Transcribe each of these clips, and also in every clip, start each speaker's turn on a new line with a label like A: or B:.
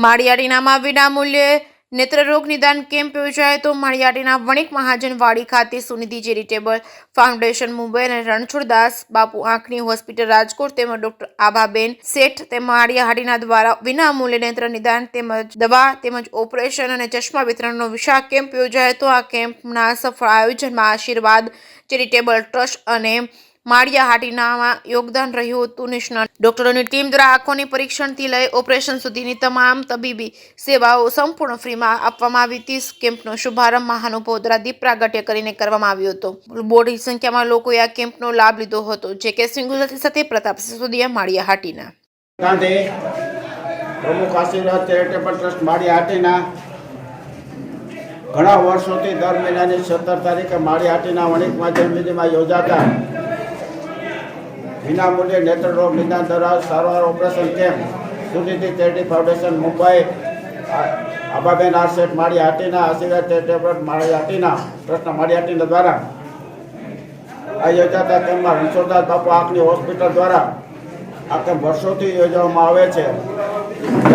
A: માળિયાટીનામાં વિનામૂલ્યે નેત્રરોગ નિદાન કેમ્પ યોજાયો તો માળિયાટીના વણિક મહાજન વાડી ખાતે સુનિધિ ચેરિટેબલ ફાઉન્ડેશન મુંબઈ અને રણછોડદાસ બાપુ આંખની હોસ્પિટલ રાજકોટ તેમજ ડોક્ટર આભાબેન શેઠ તેમજ માળિયાહાટીના દ્વારા વિનામૂલ્યે નેત્ર નિદાન તેમજ દવા તેમજ ઓપરેશન અને ચશ્મા વિતરણનો વિશાળ કેમ્પ યોજાયો હતો। આ કેમ્પના સફળ આયોજનમાં આશીર્વાદ ચેરિટેબલ ટ્રસ્ટ અને માળિયાહાટીનામાં યોગદાન રહ્યું હતું। નિષ્ણાત ડોક્ટરોની ટીમ દ્વારા આંખોની પરીક્ષણથી લઈ ઓપરેશન સુધીની તમામ તબીબી સેવાઓ સંપૂર્ણ ફ્રીમાં આપવામાં આવી હતી। કેમ્પનો શુભારંભ મહાનુભાવો દ્વારા દીપ પ્રાગટ્ય કરીને કરવામાં આવ્યો હતો। મોટી સંખ્યામાં લોકોએ આ કેમ્પનો લાભ લીધો હતો। જે કે સિંગુલતી સાથે પ્રતાપ સિસોદિયા માળિયાહાટીના
B: પ્રમુખ આશીર્વાદ ચેરિટેબલ ટ્રસ્ટ માળિયાહાટીના ઘણા વર્ષોથી દર મહિનાની 17 તારીખે માળિયાહાટીના વણિક મહાજન વિધિમાં યોજાતા વિનામૂલ્યે નેત્ર રોગ નિદાન દ્વારા સારવાર operation camp Sunidhi charity foundation Mumbai આભાબેન શેઠ માળિયાહાટીના આશીર્વાદ ચેરિટેબલ માળિયાહાટીના ટ્રસ્ટના માળિયાહાટીના દ્વારા આ યોજાતા કેમ્પમાં રણછોડદાસ બાપુ આંખની હોસ્પિટલ દ્વારા આ કેમ્પ વર્ષોથી યોજવામાં આવે છે।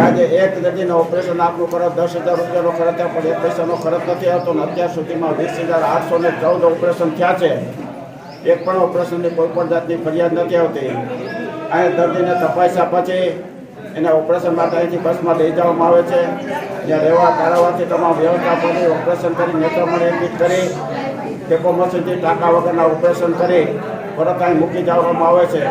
B: આજે એક દર્દીનું ઓપરેશન આંખનું ખર્ચ 10,000 રૂપિયાનો ખર્ચ થયો, પણ 1 પૈસાનો ખર્ચ નથી આવતો અને અત્યાર સુધીમાં 20,814 ઓપરેશન થયા છે। એક પણ ઓપરેશનની કોઈ પણ જાતની ફરિયાદ નથી આવતી। અહીં દર્દીને તપાસ્યા પછી એને ઓપરેશન માટે અહીંથી બસમાં લઈ જવામાં આવે છે, જ્યાં રહેવા કાઢવાથી તમામ વ્યવસ્થા કરી ઓપરેશન કરી નેત્રમણી એડમિટ કરી ટેકો મશીનથી ટાંકા વગરના ઓપરેશન કરી પરત અહીં મૂકી જવામાં આવે છે।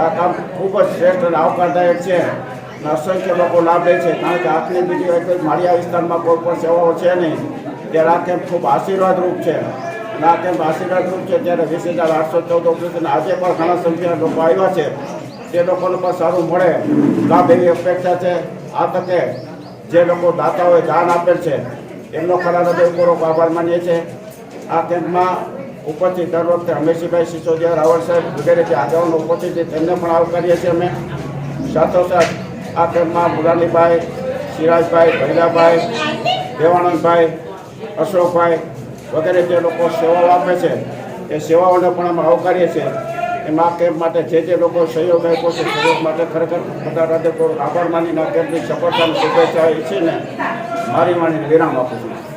B: આ કામ ખૂબ જ શ્રેષ્ઠ અને આવકારદાયક છે અને અસંખ્ય લોકો લાભ લે છે, કારણ કે આંખની બીજી કોઈ માળિયા વિસ્તારમાં કોઈ પણ સેવાઓ છે નહીં, ત્યારે આ કેમ્પ ખૂબ આશીર્વાદરૂપ છે। અને આ કેમ્પ આશીર્વાદરૂપ છે ત્યારે 20,814 ઓપરેશન આજે પણ ઘણા સંખ્યાના લોકો આવ્યા છે, તે લોકોને પણ સારું મળે લાભ એવી અપેક્ષા છે। આ તકે જે લોકો દાતાઓએ દાન આપેલ છે એમનો ખરા હૃદયપૂર્વક આભાર માનીએ છીએ। આ કેમ્પમાં ઉપરથી દર વખતે હંમેશભાઈ સિસોદિયા રાવળ સાહેબ વગેરે જે આગેવાનો ઉપસ્થિત છે તેમને પણ આવકારીએ છીએ અમે। સાથોસાથ આ કેમ્પમાં મુરાલીભાઈ, સિરાજભાઈ, ભૈરાભાઈ, દેવાનંદભાઈ, અશોકભાઈ વગેરે જે લોકો સેવાઓ આપે છે એ સેવાઓને પણ અમે આવકારીએ છીએ। એમાં આ કેમ્પ માટે જે લોકો સહયોગ આપ્યો છે સહયોગ માટે ખરેખર બધા હૃદયપૂર્વક આભાર માનીને આ કેમ્પની સફળતાની શુભેચ્છા ઈચ્છીને મારી વાણીને વિરામ આપું છું।